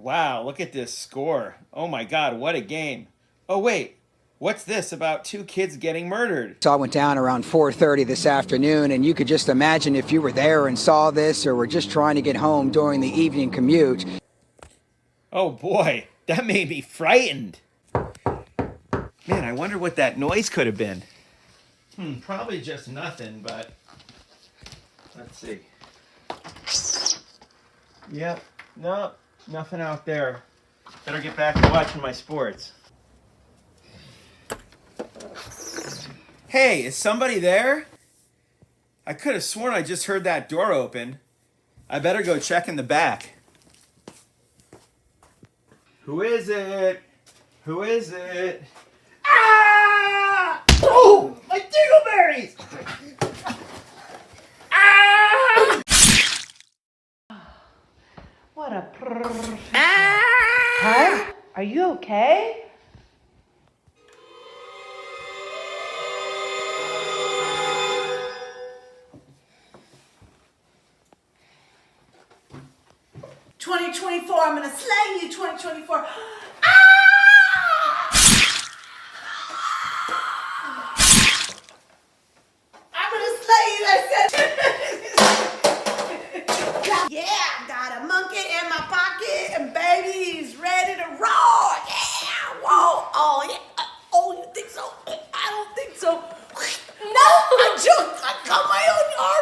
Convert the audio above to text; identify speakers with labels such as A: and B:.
A: Wow, look at this score. Oh my God, what a game. Oh wait, what's this about two kids getting murdered?
B: It all went down around 4:30 this afternoon, and you could just imagine if you were there and saw this or were just trying to get home during the evening commute.
A: Oh boy, that made me frightened. Man, I wonder what that noise could have been. Probably just nothing, but let's see. Yep, no, nothing out there. Better get back to watching my sports. Hey, is somebody there? I could have sworn I just heard that door open. I better go check in the back. Who is it? Who is it? Ah! Oh, my dingleberries! Ah!
C: What a Huh? Are you okay?
D: $2024, I'm gonna slay you, 2024. I'm gonna slay you, I said. Yeah, got a monkey in my pocket, and baby's ready to roll. Yeah, whoa, oh yeah. Oh, you think so? I don't think so. No, I cut my own arm.